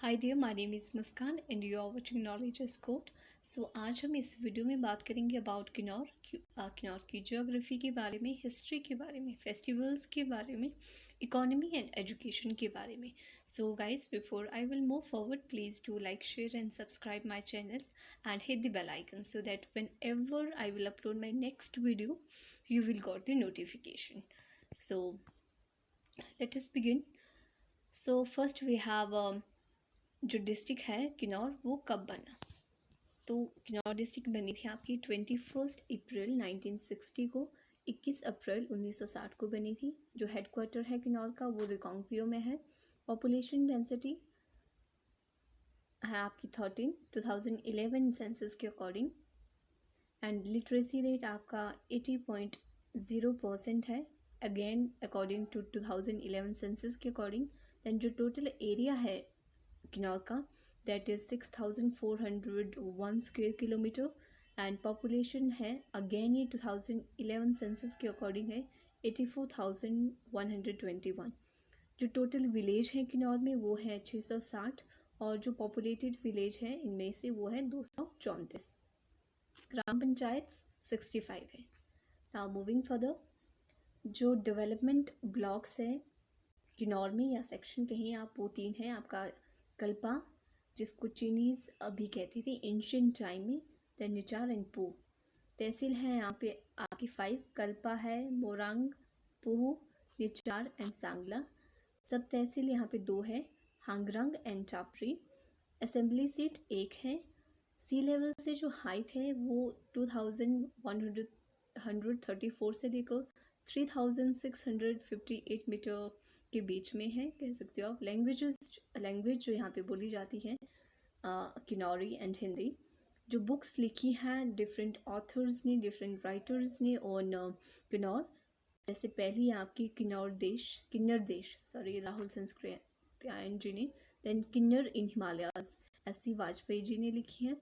Hi dear, my name is Muskan and you are watching knowledge is coat. So आज हम इस video में बात करेंगे अबाउट किन्नौर किन्नौर की ज्योग्राफी के बारे में, हिस्ट्री के बारे में, फेस्टिवल्स के बारे में, इकोनॉमी एंड एजुकेशन के बारे में। So guys, before I will move forward, please do like, share and subscribe my channel and hit the bell icon so that whenever I will upload my next video, you will got the notification. So let us begin. So first we have जो district है किन्नौर, वो कब बना? तो Kinnaur district बनी थी आपकी 21 अप्रैल 1960 को। 21 अप्रैल 1960 को बनी थी। जो हेडक्वार्टर है किन्नौर का वो रिकांगपियो में है। पॉपुलेशन डेंसिटी है आपकी 13 2011 सेंसस के अकॉर्डिंग। एंड लिटरेसी रेट आपका 80.0% है, अगेन अकॉर्डिंग टू 2011 सेंसस के अकॉर्डिंग। दैन जो टोटल एरिया है किन्नौर का, that is 6401 square kilometre. And population है, अगेन ये 2011 सेंसस के अकॉर्डिंग है, 84,121। जो टोटल विलेज है किन्नौर में वो है 660, और जो पॉपुलेटेड विलेज है इनमें से वो है 234। ग्राम पंचायत 65 है। नाउ मूविंग फर्दर, जो डेवलपमेंट ब्लॉक्स है किन्नौर में या सेक्शन कहीं आप, वो 3 हैं आपका। कल्पा, जिसको चीनीज़ अभी कहती थी एंशियंट टाइम में, दैन निचार एंड पू। तहसील है यहाँ पे आपकी 5, कल्पा है, मोरंग, पूह, निचार एंड सांगला। सब तहसील यहाँ पे 2 है, Hangrang and Tapri. Assembly seat 1 है। सी लेवल से जो हाइट है वो 2134 से लेकर 3658 मीटर के बीच में है, कह सकते हो आप। लैंग्वेज जो यहाँ पे बोली जाती है किन्नौरी एंड हिंदी। जो बुक्स लिखी हैं डिफरेंट ऑथर्स ने, डिफरेंट राइटर्स ने ऑन किन्नौर, जैसे पहली आपकी किन्नर देश राहुल संस्कृत्यायन जी ने। दैन किन्नर इन हिमालयाज, S.C. वाजपेयी जी ने लिखी है।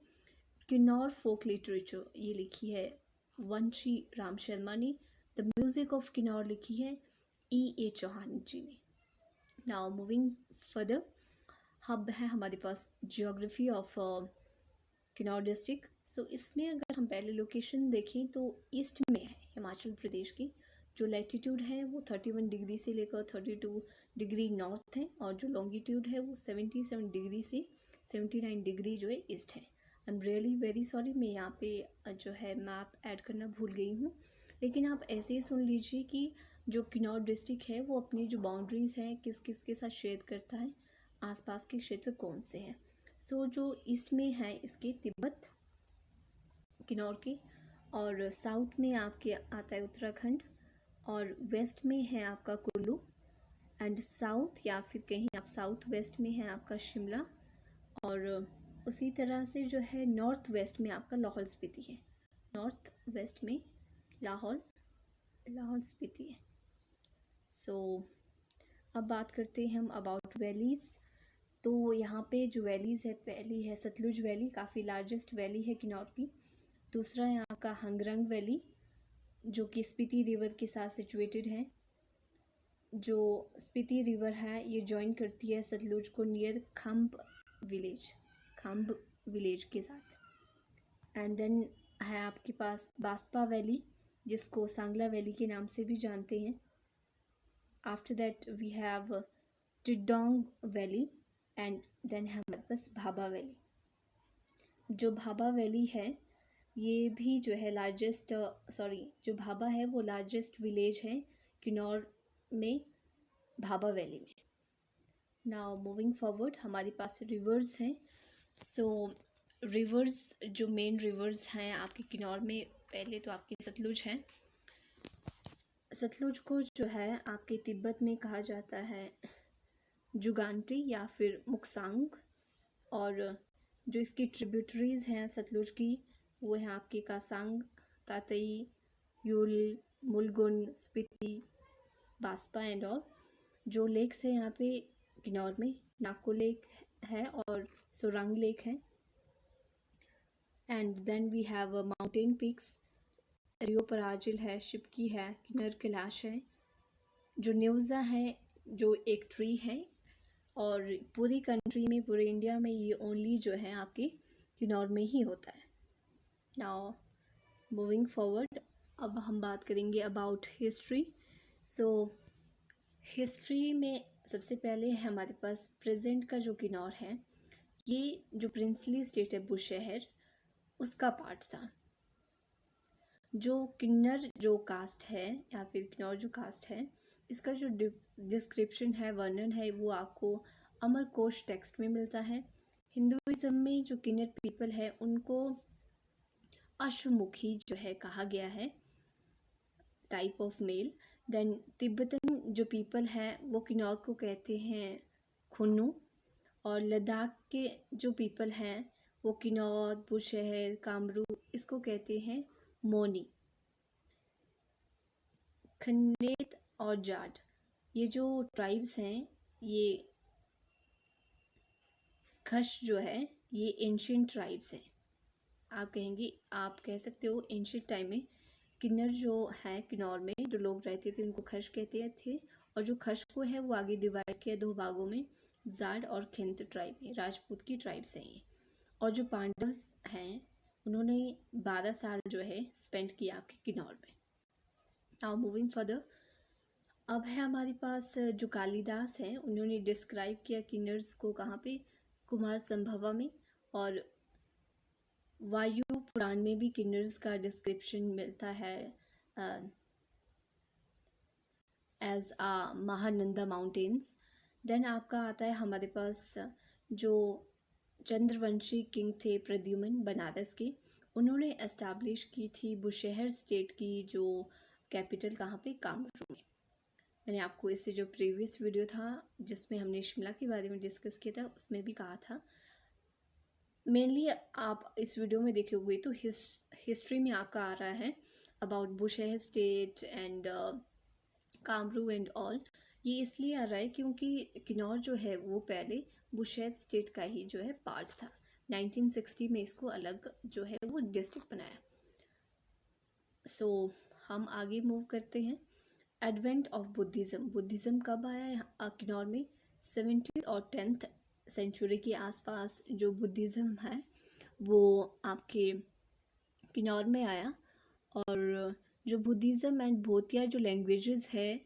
किन्नौर फोक लिटरेचर ये लिखी है वंशी राम शर्मा ने। द म्यूज़िक ऑफ किन्नौर लिखी है E.A. चौहान जी ने। नाउ मूविंग फर्दर, हब है हमारे पास जियोग्राफी ऑफ किन्नौर डिस्ट्रिक्ट। सो इसमें अगर हम पहले लोकेशन देखें तो ईस्ट में है हिमाचल प्रदेश की। जो लैटिट्यूड है वो 31 डिग्री से लेकर 32 डिग्री नॉर्थ है, और जो लॉन्गिट्यूड है वो 77 डिग्री से 79 डिग्री जो है ईस्ट है। I am really very sorry, मैं यहाँ पे जो है मैप ऐड करना भूल गई हूँ, लेकिन आप ऐसे ही सुन लीजिए कि जो किन्नौर डिस्ट्रिक्ट है वो अपनी जो बाउंड्रीज़ हैं किस किस के साथ शेयर करता है, आसपास के क्षेत्र कौन से हैं। सो जो ईस्ट में है इसके तिब्बत किन्नौर के, और साउथ में आपके आता है उत्तराखंड, और वेस्ट में है आपका कुल्लू, एंड साउथ या फिर कहीं आप साउथ वेस्ट में है आपका शिमला, और उसी तरह से जो है नॉर्थ वेस्ट में आपका लाहौल स्पीति है। नॉर्थ वेस्ट में लाहौल स्पीति है। सो अब बात करते हैं हम अबाउट वैलीज़। तो यहाँ पे जो वैलीज़ है, पहली है सतलुज वैली, काफ़ी लार्जेस्ट वैली है किन्नौर की। दूसरा है आपका हंगरंग वैली, जो कि स्पीति रिवर के साथ सिचुएटेड है। जो स्पीति रिवर है ये जॉइन करती है सतलुज को नियर खम्ब विलेज के साथ। एंड देन है आपके पास बास्पा वैली, जिसको सांगला वैली के नाम से भी जानते हैं। After that we have Tidong valley, and then है हमारे पास भाबा वैली। जो भाबा वैली है ये भी जो है जो भाबा है वो लार्जेस्ट विलेज है किन्नौर में, भाबा वैली में। नाउ मूविंग फॉरवर्ड, हमारे पास रिवर्स हैं। सो रिवर्स, जो मेन रिवर्स हैं आपके किन्नौर में, पहले तो आपकी सतलुज है। सतलुज को जो है आपके तिब्बत में कहा जाता है जुगांटी या फिर मुक्सांग, और जो इसकी ट्रिब्यूटरीज हैं सतलुज की वो हैं आपके कासांग, तातई, यूल, मुलगुन, स्पीति, बास्पा एंड ऑल। जो लेक्स है यहाँ पे किन्नौर में, नाको लेक है और सोरंग लेक है। And then we have mountain peaks, Reo Purgyil है, शिपकी है, किन्नर कैलाश है। जो न्यूज़ा है जो एक ट्री है, और पूरी कंट्री में, पूरे इंडिया में ये ओनली जो है आपके किन्नौर में ही होता है। नाउ मूविंग फॉरवर्ड, अब हम बात करेंगे अबाउट हिस्ट्री। सो हिस्ट्री में सबसे पहले है हमारे पास प्रेजेंट का जो किन्नौर है, ये जो प्रिंसली स्टेट है बुशहर, उसका पार्ट था। जो किन्नर जो कास्ट है या फिर किन्नौर जो कास्ट है, इसका जो डिस्क्रिप्शन है, वर्णन है, वो आपको अमरकोश टेक्स्ट में मिलता है। हिंदुइज्म में जो किन्नर पीपल है उनको अश्वमुखी जो है कहा गया है, type of mail. Then Tibetan जो पीपल है वो किन्नौर को कहते हैं खुन्नू, और लद्दाख के जो पीपल हैं वो किन्नौर, बुशहर, कामरू, इसको कहते हैं मोनी। खन्नेत और जाट, ये जो ट्राइब्स हैं, ये खश जो है ये एंशियंट ट्राइब्स हैं। आप कहेंगे, आप कह सकते हो एंशियंट टाइम में किन्नर जो है किन्नौर में जो लोग रहते थे उनको खश कहते थे, और जो खश को है वो आगे डिवाइड किया 2 भागों में, जाट और खिंत ट्राइब में, राजपूत की ट्राइब्स हैं ये। और जो पांडव्स हैं उन्होंने 12 साल जो है स्पेंड किया आपके किन्नौर में। नाउ मूविंग फर्दर, अब है हमारे पास जो कालिदास हैं, उन्होंने डिस्क्राइब किया किन्नर्स को कहाँ पे, कुमार संभवा में, और वायु पुराण में भी किन्नर्स का डिस्क्रिप्शन मिलता है एज आ महानंदा माउंटेन्स। देन आपका आता है हमारे पास जो चंद्रवंशी किंग थे प्रद्युमन बनारस के, उन्होंने एस्टैब्लिश की थी बुशहर स्टेट की जो कैपिटल कहाँ पे, कामरू में। मैंने आपको इससे जो प्रीवियस वीडियो था जिसमें हमने शिमला के बारे में डिस्कस किया था उसमें भी कहा था। मेनली आप इस वीडियो में देखे हुए तो हिस्ट्री में आपका आ रहा है about Bushahr state and Kamru and all. ये इसलिए आ रहा है क्योंकि किन्नौर जो है वो पहले बुशहर स्टेट का ही जो है पार्ट था। 1960 में इसको अलग जो है वो डिस्ट्रिक्ट बनाया। सो हम आगे मूव करते हैं। एडवेंट ऑफ बुद्धिज़्म, बुद्धिज़्म कब आया किन्नौर में? 17th और 10th सेंचुरी के आसपास जो बुद्धिज़्म है वो आपके किन्नौर में आया। और जो बुद्धिज़्म एंड भोतिया जो लैंग्वेजेस है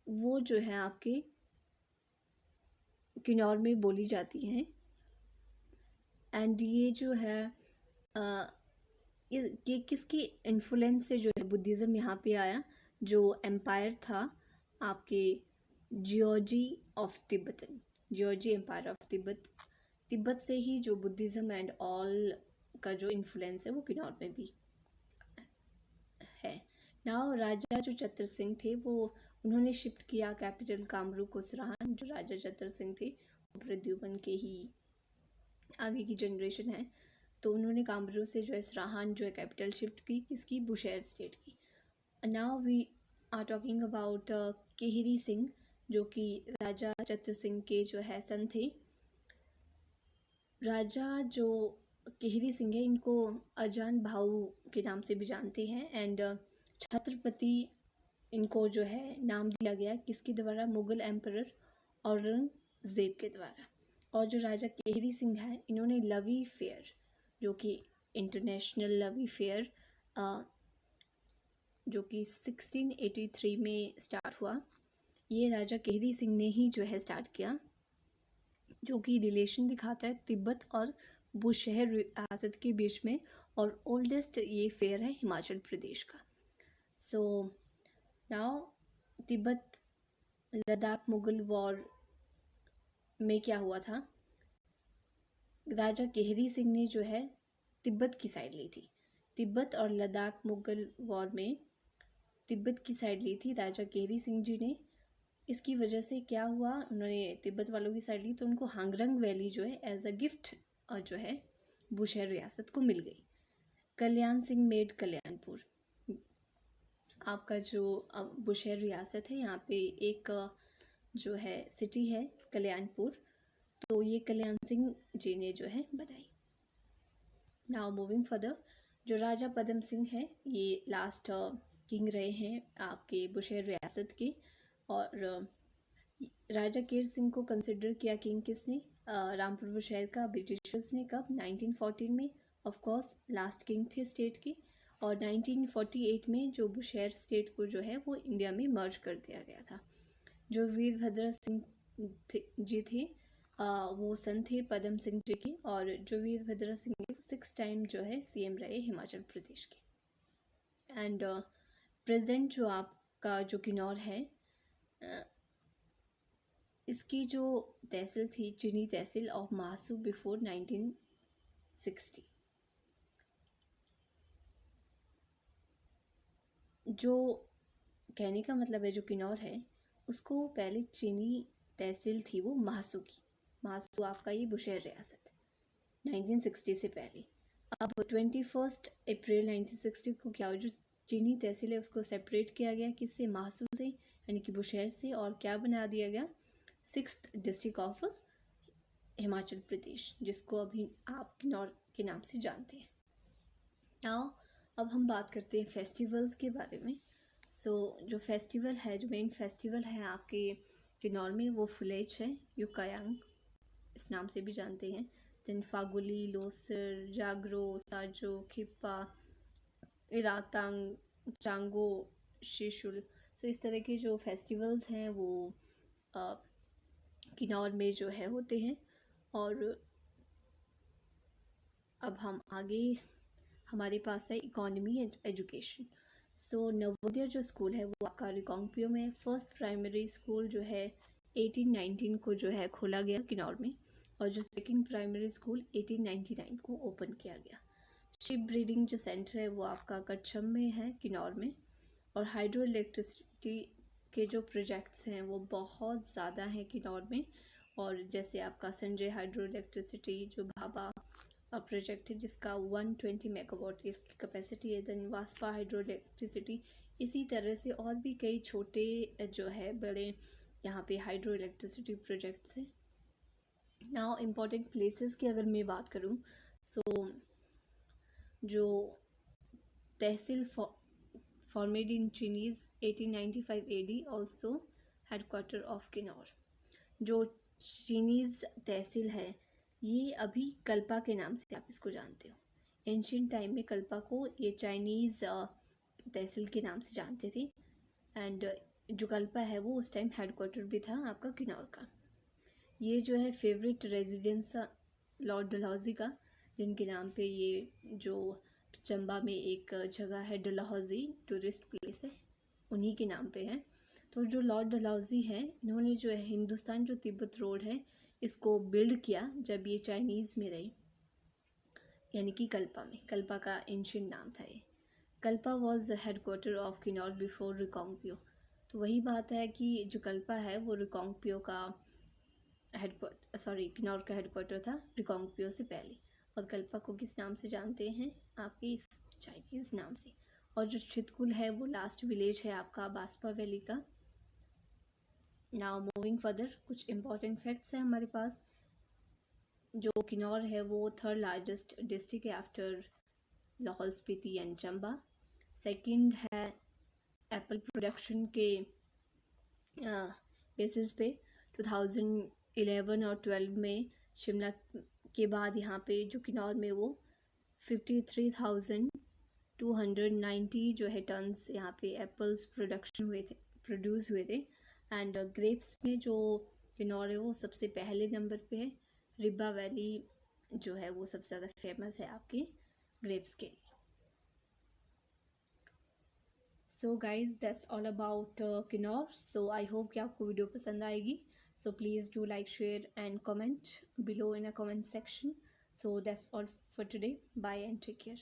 वो जो है आपके किन्नौर में बोली जाती हैं। एंड ये जो है ये किसकी इन्फ्लुएंस से जो है बुद्धिज़्म यहाँ पे आया? जो एम्पायर था आपके जियोजी ऑफ तिब्बतन, जियोजी एम्पायर ऑफ तिब्बत से ही जो बुद्धिज़्म एंड ऑल का जो इन्फ्लुएंस है वो किन्नौर में भी है। नाउ राजा जो चतर सिंह थे वो उन्होंने शिफ्ट किया कैपिटल कामरू को सराहन। जो राजा चतर सिंह थे वो प्रद्युमन के ही आगे की जनरेशन है, तो उन्होंने कामरू से जो है सराहन जो है कैपिटल शिफ्ट की, किसकी? बुशहर स्टेट की। Now we are talking about Kehri Singh, जो कि राजा चतर सिंह के जो है सन थे। राजा जो केहरी सिंह है इनको अजान भाऊ के नाम से भी जानते हैं। एंड छत्रपति इनको जो है नाम दिया गया किसके द्वारा? मुगल एम्परर औरंगजेब के द्वारा। और जो राजा केहरी सिंह है इन्होंने लवी फेयर, जो कि इंटरनेशनल लवी फेयर जो कि 1683 में स्टार्ट हुआ, ये राजा केहरी सिंह ने ही जो है स्टार्ट किया, जो कि रिलेशन दिखाता है तिब्बत और बुशहर रियासत के बीच में। और ओल्डेस्ट ये फेयर है हिमाचल प्रदेश का। So now Tibet Ladakh Mughal war में क्या हुआ था? राजा केहरी सिंह ने जो है तिब्बत की साइड ली थी। तिब्बत और लद्दाख मुगल वॉर में तिब्बत की साइड ली थी राजा केहरी सिंह जी ने। इसकी वजह से क्या हुआ, उन्होंने तिब्बत वालों की साइड ली तो उनको हांगरंग वैली जो है एज अ गिफ्ट जो है बुशहर रियासत को मिल गई। कल्याण सिंह मेड कल्याणपुर, आपका जो बुशहर रियासत है यहाँ पे एक जो है सिटी है कल्याणपुर, तो ये कल्याण सिंह जी ने जो है बनाई। नाउ मूविंग फर्दर, जो राजा पदम सिंह है ये लास्ट किंग रहे हैं आपके बुशहर रियासत के। और राजा केर सिंह को कंसिडर किया किंग किसने? रामपुर बुशहर का ब्रिटिशर्स ने। कब? 1914 में। ऑफ कोर्स लास्ट किंग थे स्टेट के। और 1948 में जो बुशहर स्टेट को जो है वो इंडिया में मर्ज कर दिया गया था। जो वीरभद्र सिंह जी थे वो सन थे पदम सिंह जी के। और जो वीरभद्र सिंह 6 टाइम जो है सीएम रहे हिमाचल प्रदेश के। एंड प्रेजेंट जो आपका जो किन्नौर है, इसकी जो तहसील थी चीनी तहसील ऑफ महासू बिफोर 1960। जो कहने का मतलब है जो किन्नौर है उसको पहले चीनी तहसील थी वो महासू की। महासू आपका ये बुशहर रियासत 1960 से पहले। अब 21 अप्रैल 1960 को क्या हो, जो चीनी तहसील है उसको सेपरेट किया गया किससे? महासू से, यानी कि बुशहर से। और क्या बना दिया गया? 6th district of Himachal Pradesh, जिसको अभी आप किन्नौर के नाम से जानते हैं। नाउ अब हम बात करते हैं फेस्टिवल्स के बारे में। जो फेस्टिवल है, जो मेन फेस्टिवल है आपके किन्नौर में वो फुलेज है, युकायांग इस नाम से भी जानते हैं। देन फागुली, लोसर, जागरो, साजो, खिप्पा, इरातांग, चांगो, शिशुल। इस तरह के जो फेस्टिवल्स हैं वो किन्नौर में जो है होते हैं। और अब हम आगे, हमारे पास है इकोनॉमी एंड एजुकेशन। नवोदय जो स्कूल है वो आपका रिकांगपियो में। फर्स्ट प्राइमरी स्कूल जो है 1819 को जो है खोला गया किन्नौर में। और जो सेकंड प्राइमरी स्कूल 1899 को ओपन किया गया। शिप ब्रीडिंग जो सेंटर है वो आपका कच्छम में है किन्नौर में। और हाइड्रो इलेक्ट्रिसिटी के जो प्रोजेक्ट्स हैं वो बहुत ज़्यादा हैं किन्नौर में। और जैसे आपका संजय हाइड्रो इलेक्ट्रिसिटी जो भाभा प्रोजेक्ट है जिसका 120 मेगावाट की इसकी कैपेसिटी है। Then Baspa hydro electricity. इसी तरह से और भी कई छोटे जो है बड़े यहाँ पे हाइड्रो इलेक्ट्रिसिटी प्रोजेक्ट्स हैं। नाउ इम्पॉर्टेंट प्लेसेस की अगर मैं बात करूँ, जो तहसील formed in Chinese 1895 AD, also headquarter of Kinnaur. जो चीनीज़ तहसील है ये अभी कल्पा के नाम से आप इसको जानते हो। एंशियंट टाइम में कल्पा को ये चाइनीज़ तहसील के नाम से जानते थे। एंड जो कल्पा है वो उस टाइम हेडक्वार्टर भी था आपका किन्नौर का। ये जो है फेवरेट रेजिडेंस लॉर्ड डलहौजी का, जिनके नाम पे ये जो चंबा में एक जगह है डलहौजी टूरिस्ट प्लेस है, उन्हीं के नाम पे है। तो जो लॉर्ड डलहौजी हैं इन्होंने जो है हिंदुस्तान जो तिब्बत रोड है इसको बिल्ड किया जब ये चाइनीज़ में रही, यानी कि कल्पा में। कल्पा का एंशिएंट नाम था ये। Kalpa was headquarter of Kinnaur before Reckong Peo. तो वही बात है कि जो कल्पा है वो रिकांगपियो का किन्नौर का हेडक्वार्टर था रिकांगपियो से पहले। और कल्पा को किस नाम से जानते हैं? आपके इस चाइनीज़ नाम से। और जो छितकुल है वो लास्ट विलेज है आपका बास्पा वैली का। नाउ मूविंग फर्दर, कुछ इम्पॉर्टेंट फैक्ट्स हैं हमारे पास। जो किन्नौर है वो 3rd लार्जेस्ट डिस्ट्रिक्ट है after Lahaul Spiti and Chamba. Second है एप्पल प्रोडक्शन के बेसिस पे 2011 और 12 में शिमला के बाद यहाँ पे जो किन्नौर में वो 53,290 जो है टन्स यहाँ पे एप्पल्स प्रोड्यूस हुए थे। एंड ग्रेप्स में जो किन्नौर है वो सबसे पहले नंबर पे है। रिब्बा वैली जो है वो सबसे ज़्यादा फेमस है आपके ग्रेप्स के लिए। So guys that's all about Kinnaur. So I hope कि आपको वीडियो पसंद आएगी। So please do like, share and comment below in a comment section. So that's all for today. Bye and take care.